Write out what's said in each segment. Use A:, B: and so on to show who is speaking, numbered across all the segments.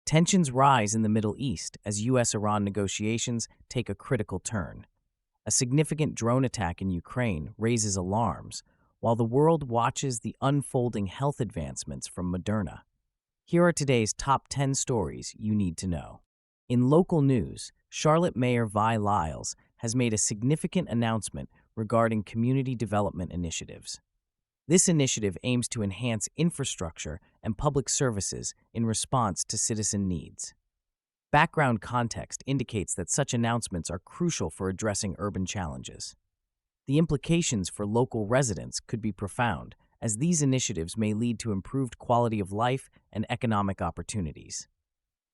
A: Tensions rise in the Middle East as U.S.-Iran negotiations take a critical turn. A significant drone attack in Ukraine raises alarms, while the world watches the unfolding health advancements from Moderna. Here are today's top 10 stories you need to know. In local news, Charlotte Mayor Vi Lyles has made a significant announcement regarding community development initiatives. This initiative aims to enhance infrastructure and public services in response to citizen needs. Background context indicates that such announcements are crucial for addressing urban challenges. The implications for local residents could be profound, as these initiatives may lead to improved quality of life and economic opportunities.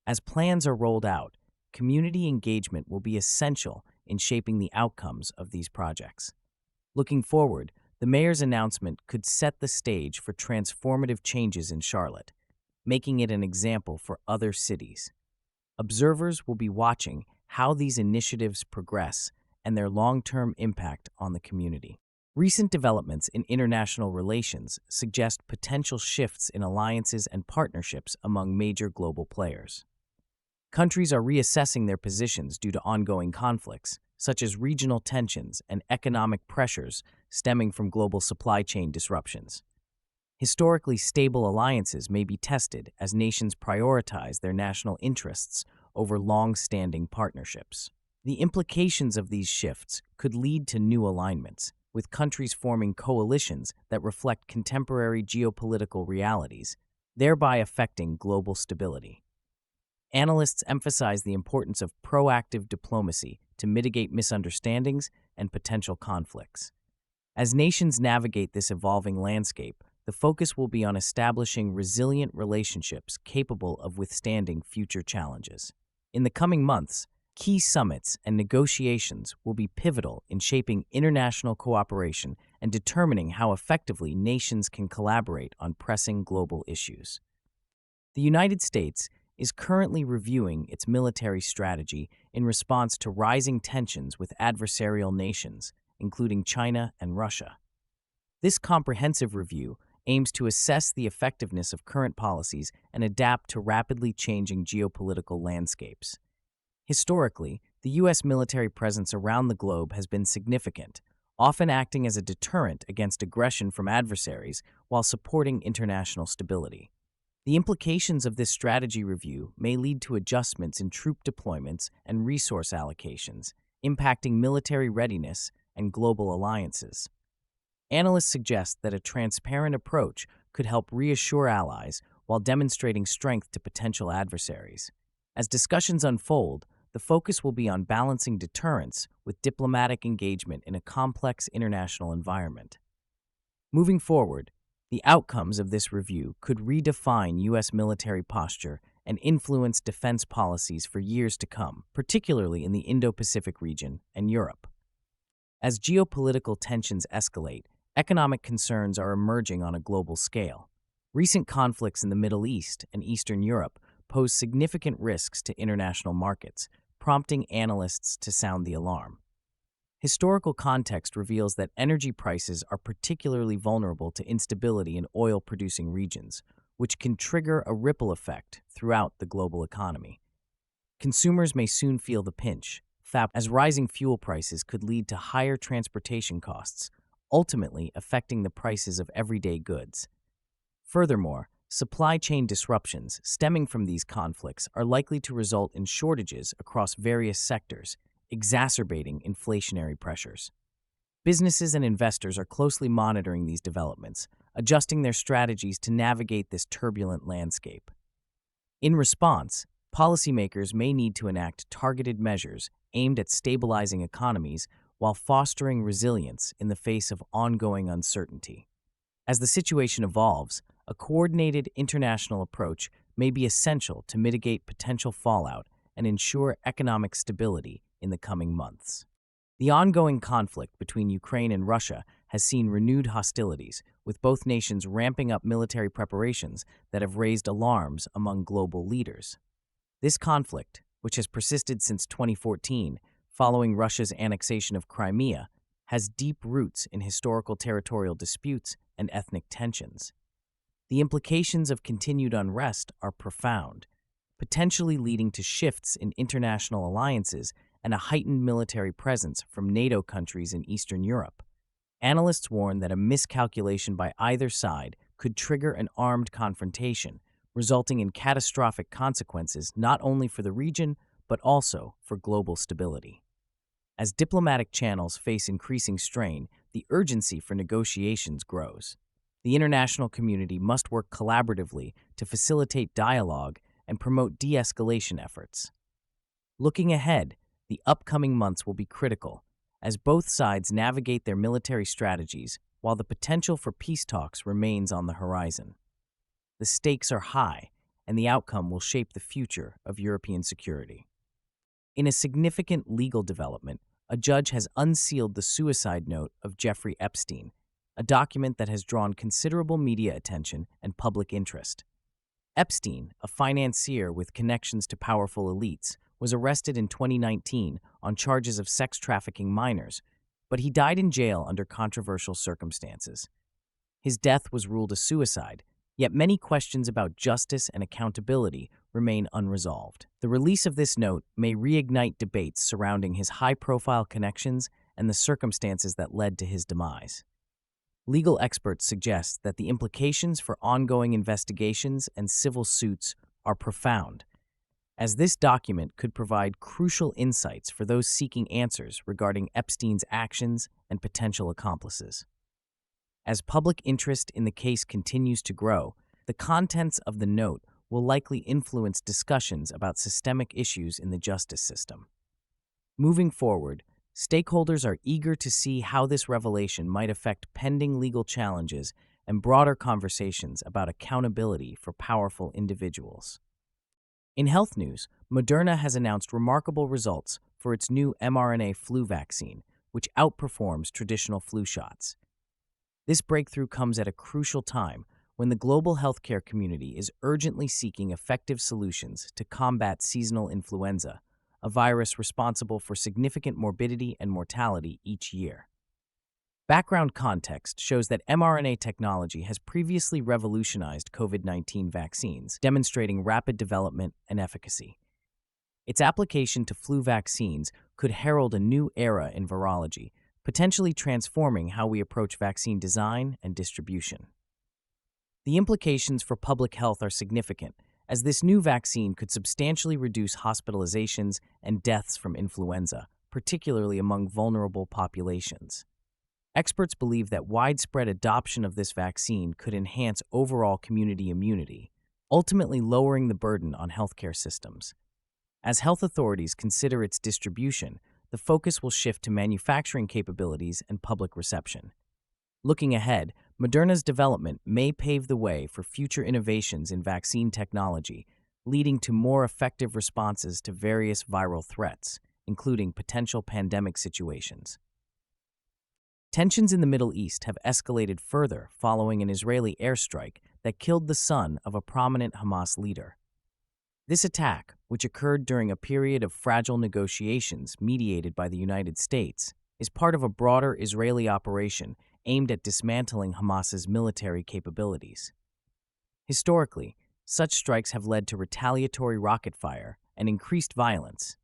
A: As plans are rolled out, community engagement will be essential in shaping the outcomes of these projects. Looking forward, the mayor's announcement could set the stage for transformative changes in Charlotte, making it an example for other cities. Observers will be watching how these initiatives progress and their long-term impact on the community. Recent developments in international relations suggest potential shifts in alliances and partnerships among major global players. Countries are reassessing their positions due to ongoing conflicts, such as regional tensions and economic pressures stemming from global supply chain disruptions. Historically stable alliances may be tested as nations prioritize their national interests over long-standing partnerships. The implications of these shifts could lead to new alignments, with countries forming coalitions that reflect contemporary geopolitical realities, thereby affecting global stability. Analysts emphasize the importance of proactive diplomacy to mitigate misunderstandings and potential conflicts. As nations navigate this evolving landscape, the focus will be on establishing resilient relationships capable of withstanding future challenges. In the coming months, key summits and negotiations will be pivotal in shaping international cooperation and determining how effectively nations can collaborate on pressing global issues. The United States is currently reviewing its military strategy in response to rising tensions with adversarial nations, including China and Russia. This comprehensive review aims to assess the effectiveness of current policies and adapt to rapidly changing geopolitical landscapes. Historically, the U.S. military presence around the globe has been significant, often acting as a deterrent against aggression from adversaries while supporting international stability. The implications of this strategy review may lead to adjustments in troop deployments and resource allocations, impacting military readiness and global alliances. Analysts suggest that a transparent approach could help reassure allies while demonstrating strength to potential adversaries. As discussions unfold, the focus will be on balancing deterrence with diplomatic engagement in a complex international environment. Moving forward, the outcomes of this review could redefine U.S. military posture and influence defense policies for years to come, particularly in the Indo-Pacific region and Europe. As geopolitical tensions escalate, economic concerns are emerging on a global scale. Recent conflicts in the Middle East and Eastern Europe pose significant risks to international markets, prompting analysts to sound the alarm. Historical context reveals that energy prices are particularly vulnerable to instability in oil-producing regions, which can trigger a ripple effect throughout the global economy. Consumers may soon feel the pinch, as rising fuel prices could lead to higher transportation costs, ultimately affecting the prices of everyday goods. Furthermore, supply chain disruptions stemming from these conflicts are likely to result in shortages across various sectors, exacerbating inflationary pressures. Businesses and investors are closely monitoring these developments, adjusting their strategies to navigate this turbulent landscape. In response, policymakers may need to enact targeted measures aimed at stabilizing economies while fostering resilience in the face of ongoing uncertainty. As the situation evolves, a coordinated international approach may be essential to mitigate potential fallout and ensure economic stability in the coming months. The ongoing conflict between Ukraine and Russia has seen renewed hostilities, with both nations ramping up military preparations that have raised alarms among global leaders. This conflict, which has persisted since 2014, following Russia's annexation of Crimea, has deep roots in historical territorial disputes and ethnic tensions. The implications of continued unrest are profound. potentially leading to shifts in international alliances and a heightened military presence from NATO countries in Eastern Europe. Analysts warn that a miscalculation by either side could trigger an armed confrontation, resulting in catastrophic consequences not only for the region but also for global stability. As diplomatic channels face increasing strain, the urgency for negotiations grows. The international community must work collaboratively to facilitate dialogue and promote de-escalation efforts. Looking ahead, the upcoming months will be critical as both sides navigate their military strategies while the potential for peace talks remains on the horizon. The stakes are high, and the outcome will shape the future of European security. In a significant legal development, a judge has unsealed the suicide note of Jeffrey Epstein, a document that has drawn considerable media attention and public interest. Epstein, a financier with connections to powerful elites, was arrested in 2019 on charges of sex trafficking minors, but he died in jail under controversial circumstances. His death was ruled a suicide, yet many questions about justice and accountability remain unresolved. The release of this note may reignite debates surrounding his high-profile connections and the circumstances that led to his demise. Legal experts suggest that the implications for ongoing investigations and civil suits are profound, as this document could provide crucial insights for those seeking answers regarding Epstein's actions and potential accomplices. As public interest in the case continues to grow, the contents of the note will likely influence discussions about systemic issues in the justice system. Moving forward, stakeholders are eager to see how this revelation might affect pending legal challenges and broader conversations about accountability for powerful individuals. In health news, Moderna has announced remarkable results for its new mRNA flu vaccine, which outperforms traditional flu shots. This breakthrough comes at a crucial time when the global healthcare community is urgently seeking effective solutions to combat seasonal influenza, a virus responsible for significant morbidity and mortality each year. Background context shows that mRNA technology has previously revolutionized COVID-19 vaccines, demonstrating rapid development and efficacy. Its application to flu vaccines could herald a new era in virology, potentially transforming how we approach vaccine design and distribution. The implications for public health are significant, as this new vaccine could substantially reduce hospitalizations and deaths from influenza, particularly among vulnerable populations. Experts believe that widespread adoption of this vaccine could enhance overall community immunity, ultimately lowering the burden on healthcare systems. As health authorities consider its distribution, the focus will shift to manufacturing capabilities and public reception. Looking ahead, Moderna's development may pave the way for future innovations in vaccine technology, leading to more effective responses to various viral threats, including potential pandemic situations. Tensions in the Middle East have escalated further following an Israeli airstrike that killed the son of a prominent Hamas leader. This attack, which occurred during a period of fragile negotiations mediated by the United States, is part of a broader Israeli operation aimed at dismantling Hamas's military capabilities. Historically, such strikes have led to retaliatory rocket fire and increased violence,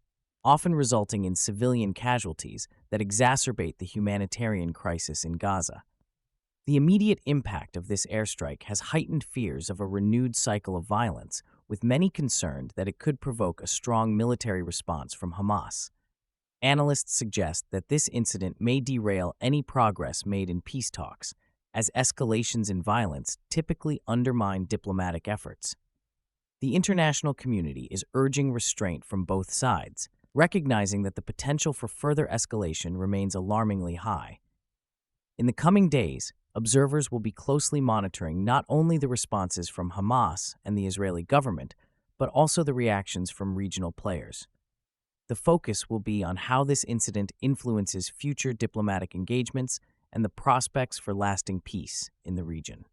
A: often resulting in civilian casualties that exacerbate the humanitarian crisis in Gaza. The immediate impact of this airstrike has heightened fears of a renewed cycle of violence, with many concerned that it could provoke a strong military response from Hamas. Analysts suggest that this incident may derail any progress made in peace talks, as escalations in violence typically undermine diplomatic efforts. The international community is urging restraint from both sides, recognizing that the potential for further escalation remains alarmingly high. In the coming days, observers will be closely monitoring not only the responses from Hamas and the Israeli government, but also the reactions from regional players. The focus will be on how this incident influences future diplomatic engagements and the prospects for lasting peace in the region.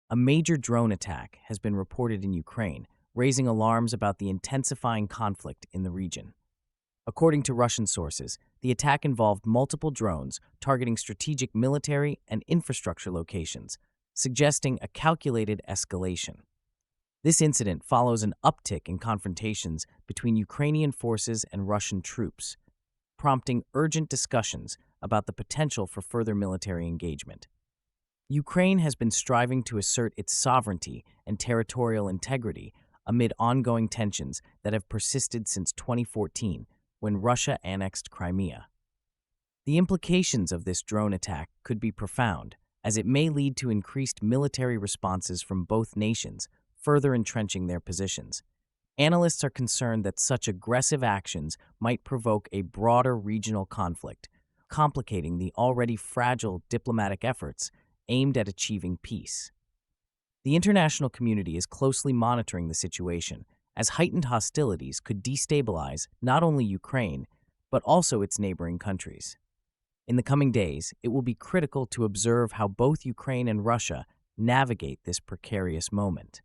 A: A major drone attack has been reported in Ukraine, raising alarms about the intensifying conflict in the region. According to Russian sources, the attack involved multiple drones targeting strategic military and infrastructure locations, suggesting a calculated escalation. This incident follows an uptick in confrontations between Ukrainian forces and Russian troops, prompting urgent discussions about the potential for further military engagement. Ukraine has been striving to assert its sovereignty and territorial integrity amid ongoing tensions that have persisted since 2014, when Russia annexed Crimea. The implications of this drone attack could be profound, as it may lead to increased military responses from both nations, further entrenching their positions. Analysts are concerned that such aggressive actions might provoke a broader regional conflict, complicating the already fragile diplomatic efforts aimed at achieving peace. The international community is closely monitoring the situation, as heightened hostilities could destabilize not only Ukraine, but also its neighboring countries. In the coming days, it will be critical to observe how both Ukraine and Russia navigate this precarious moment.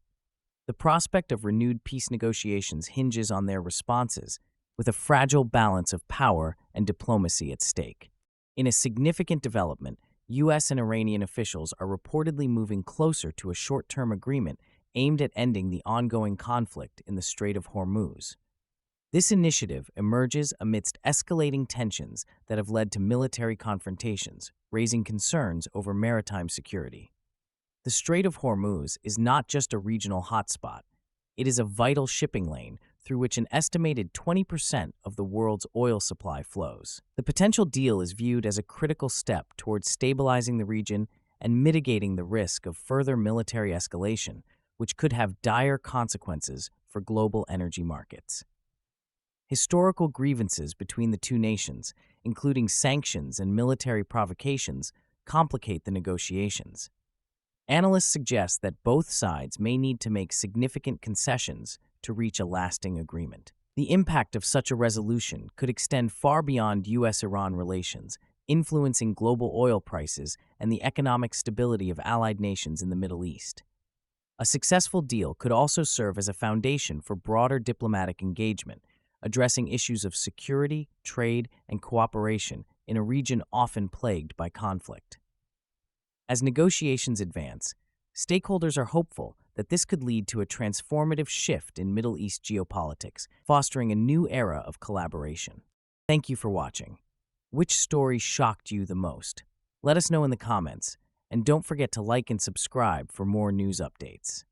A: The prospect of renewed peace negotiations hinges on their responses, with a fragile balance of power and diplomacy at stake. In a significant development, U.S. and Iranian officials are reportedly moving closer to a short-term agreement aimed at ending the ongoing conflict in the Strait of Hormuz. This initiative emerges amidst escalating tensions that have led to military confrontations, raising concerns over maritime security. The Strait of Hormuz is not just a regional hotspot. It is a vital shipping lane through which an estimated 20% of the world's oil supply flows. The potential deal is viewed as a critical step towards stabilizing the region and mitigating the risk of further military escalation, which could have dire consequences for global energy markets. Historical grievances between the two nations, including sanctions and military provocations, complicate the negotiations. Analysts suggest that both sides may need to make significant concessions to reach a lasting agreement. The impact of such a resolution could extend far beyond U.S.-Iran relations, influencing global oil prices and the economic stability of allied nations in the Middle East. A successful deal could also serve as a foundation for broader diplomatic engagement, addressing issues of security, trade, and cooperation in a region often plagued by conflict. As negotiations advance, stakeholders are hopeful that this could lead to a transformative shift in Middle East geopolitics, fostering a new era of collaboration. Thank you for watching. Which story shocked you the most? Let us know in the comments, and don't forget to like and subscribe for more news updates.